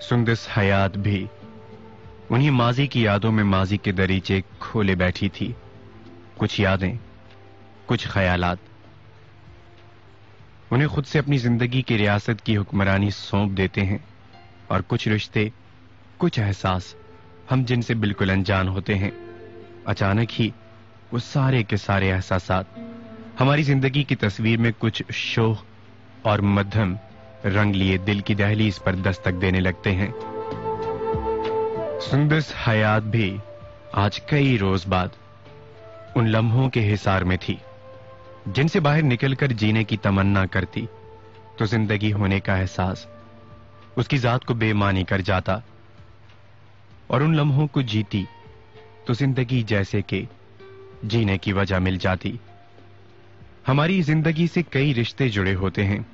सुंदस हयात भी उन्हीं माजी की यादों में माजी के दरीचे खोले बैठी थी। कुछ यादें, कुछ ख्यालात उन्हें खुद से अपनी जिंदगी की रियासत की हुक्मरानी सौंप देते हैं, और कुछ रिश्ते, कुछ एहसास हम जिनसे बिल्कुल अनजान होते हैं। अचानक ही वो सारे के सारे एहसासात हमारी जिंदगी की तस्वीर में कुछ शोख और मध्यम रंग लिए दिल की दहलीज पर दस्तक देने लगते हैं। सुंदस हयात भी आज कई रोज बाद उन लम्हों के हिसार में थी जिनसे बाहर निकलकर जीने की तमन्ना करती तो जिंदगी होने का एहसास उसकी जात को बेमानी कर जाता, और उन लम्हों को जीती तो जिंदगी जैसे कि जीने की वजह मिल जाती। हमारी जिंदगी से कई रिश्ते जुड़े होते हैं,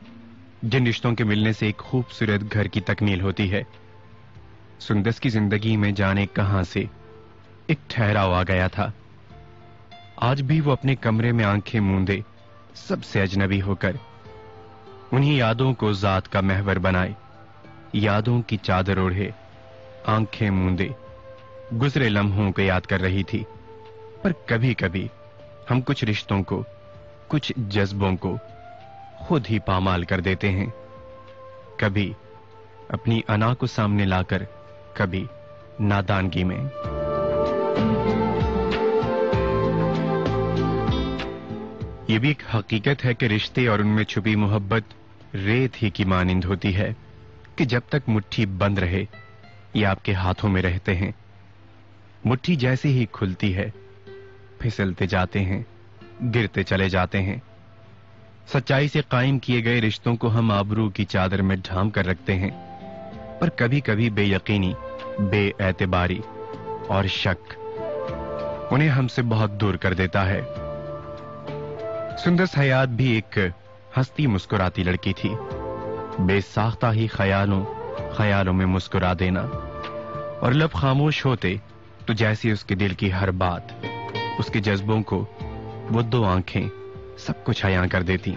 जिन रिश्तों के मिलने से एक खूबसूरत घर की तकमील होती है। सुंदस की जिंदगी में जाने कहां से एक ठहराव आ गया था। आज भी वो अपने कमरे में आंखें मूंदे सबसे अजनबी होकर उन्हीं यादों को जात का महवर बनाए, यादों की चादर ओढ़े आंखें मूंदे गुजरे लम्हों को याद कर रही थी। पर कभी कभी हम कुछ रिश्तों को, कुछ जज्बों को खुद ही पामाल कर देते हैं, कभी अपनी अना को सामने लाकर, कभी नादानगी में। यह भी एक हकीकत है कि रिश्ते और उनमें छुपी मोहब्बत रेत ही की मानिंद होती है कि जब तक मुट्ठी बंद रहे ये आपके हाथों में रहते हैं। मुट्ठी जैसे ही खुलती है फिसलते जाते हैं, गिरते चले जाते हैं। सच्चाई से कायम किए गए रिश्तों को हम आबरू की चादर में ढांप कर रखते हैं, पर कभी कभी बेयकीनी, बेएतबारी और शक उन्हें हमसे बहुत दूर कर देता है। सुंदस हयात भी एक हंसती मुस्कुराती लड़की थी। बेसाख्ता ही ख्यालों में मुस्कुरा देना, और लब खामोश होते तो जैसे उसके दिल की हर बात, उसके जज्बों को वो दो आंखें सब कुछ अयां कर देती।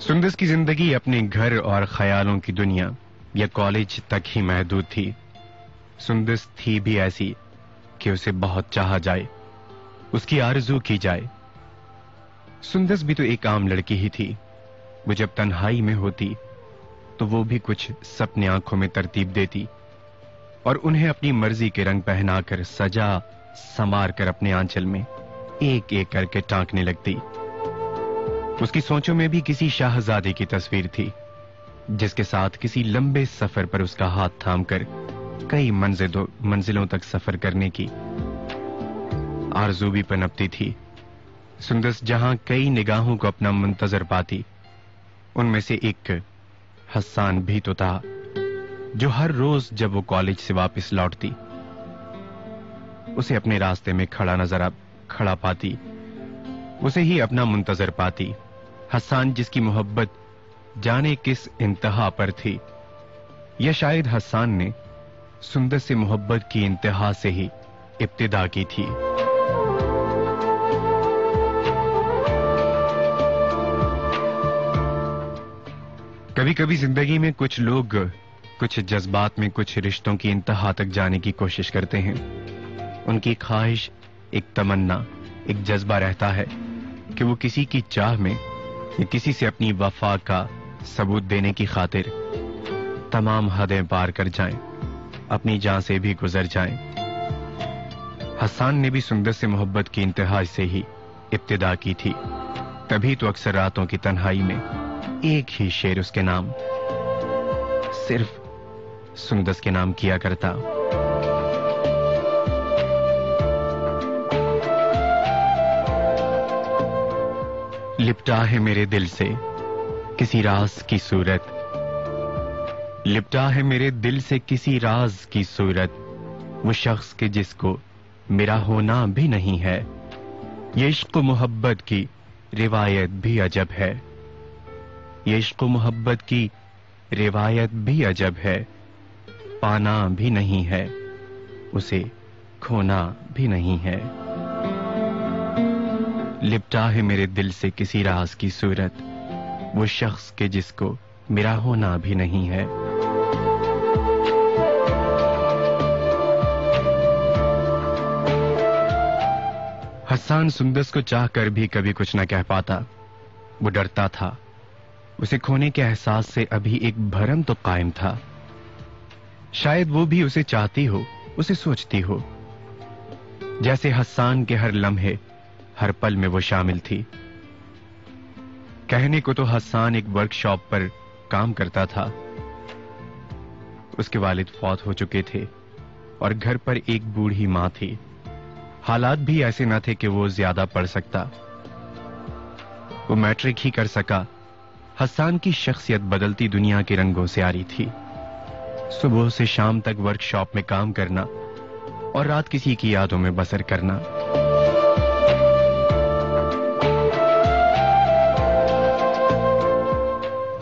सुंदस की जिंदगी अपने घर और ख्यालों की दुनिया या कॉलेज तक ही महदूद थी। सुंदस थी भी ऐसी कि उसे बहुत चाहा जाए, उसकी आरज़ू की जाए। सुंदस भी तो एक आम लड़की ही थी। वो जब तन्हाई में होती तो वो भी कुछ सपने आंखों में तरतीब देती और उन्हें अपनी मर्जी के रंग पहनाकर, सजा संवार कर अपने आंचल में एक एक करके टांकने लगती। उसकी सोचों में भी किसी शाहजादी की तस्वीर थी जिसके साथ किसी लंबे सफर पर उसका हाथ थामकर कई मंजिलों तक सफर करने की आरज़ू भी पनपती थी। सुंदस जहां कई निगाहों को अपना मुंतजर पाती, उनमें से एक हस्सान भी तो था जो हर रोज जब वो कॉलेज से वापस लौटती उसे अपने रास्ते में खड़ा पाती, उसे ही अपना मुंतजर पाती। हस्सान जिसकी मोहब्बत जाने किस इंतहा पर थी, या शायद हस्सान ने सुंदस से मोहब्बत की इंतहा से ही इब्तिदा की थी। कभी कभी जिंदगी में कुछ लोग कुछ जज्बात में, कुछ रिश्तों की इंतहा तक जाने की कोशिश करते हैं। उनकी ख्वाहिश, एक तमन्ना, एक जज्बा रहता है कि वो किसी की चाह में या किसी से अपनी वफा का सबूत देने की खातिर तमाम हदें पार कर जाएं, अपनी जान से भी गुजर जाएं। हस्सान ने भी सुंदर से मोहब्बत की इंतहा से ही इब्तिदा की थी। तभी तो अक्सर रातों की तन्हाई में एक ही शेर उसके नाम, सिर्फ सुंदस के नाम किया करता। लिपटा है मेरे दिल से किसी राज की सूरत, लिपटा है मेरे दिल से किसी राज की सूरत, वो शख्स के जिसको मेरा होना भी नहीं है। ये इश्क मोहब्बत की रिवायत भी अजब है, ये इश्क मोहब्बत की रिवायत भी अजब है। पाना भी नहीं है, उसे खोना भी नहीं है। लिपटा है मेरे दिल से किसी राज की सूरत, वो शख्स के जिसको मेरा होना भी नहीं है। हसन सुंदस को चाहकर भी कभी कुछ न कह पाता। वो डरता था, उसे खोने के एहसास से अभी एक भरम तो कायम था। शायद वो भी उसे चाहती हो, उसे सोचती हो, जैसे हसन के हर लम्हे, हर पल में वो शामिल थी। कहने को तो हसन एक वर्कशॉप पर काम करता था। उसके वालिद फौत हो चुके थे और घर पर एक बूढ़ी मां थी। हालात भी ऐसे न थे कि वो ज्यादा पढ़ सकता। वो मैट्रिक ही कर सका। हसन की शख्सियत बदलती दुनिया के रंगों से आ रही थी। सुबह से शाम तक वर्कशॉप में काम करना और रात किसी की यादों में बसर करना।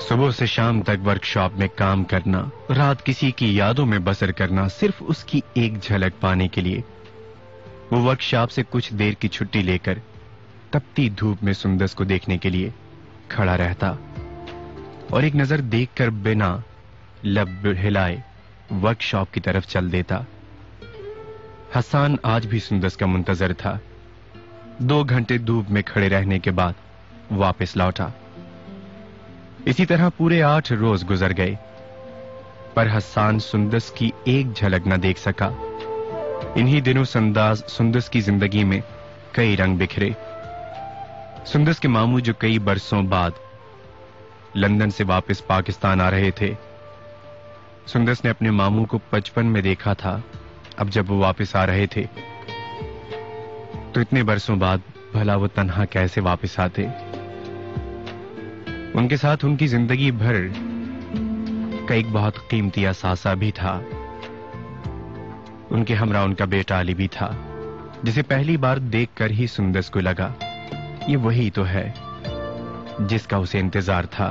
सुबह से शाम तक वर्कशॉप में काम करना, रात किसी की यादों में बसर करना, सिर्फ उसकी एक झलक पाने के लिए। वो वर्कशॉप से कुछ देर की छुट्टी लेकर तपती धूप में सुंदस को देखने के लिए खड़ा रहता और एक नजर देखकर बिना लब हिलाए वर्कशॉप की तरफ चल देता। हसन आज भी सुंदस का मुंतजर था। 2 घंटे धूप में खड़े रहने के बाद वापस लौटा। इसी तरह पूरे 8 रोज गुजर गए, पर हसन सुंदस की एक झलक न देख सका। इन्हीं दिनों सुंदस की जिंदगी में कई रंग बिखरे। सुंदस के मामू जो कई बरसों बाद लंदन से वापस पाकिस्तान आ रहे थे। सुंदस ने अपने मामू को 55 में देखा था। अब जब वो वापस आ रहे थे तो इतने बरसों बाद भला वो तन्हा कैसे वापस आते। उनके साथ उनकी जिंदगी भर का एक बहुत कीमती असासा भी था। उनके हमरा उनका बेटा अली भी था, जिसे पहली बार देखकर ही सुंदस को लगा ये वही तो है जिसका उसे इंतजार था।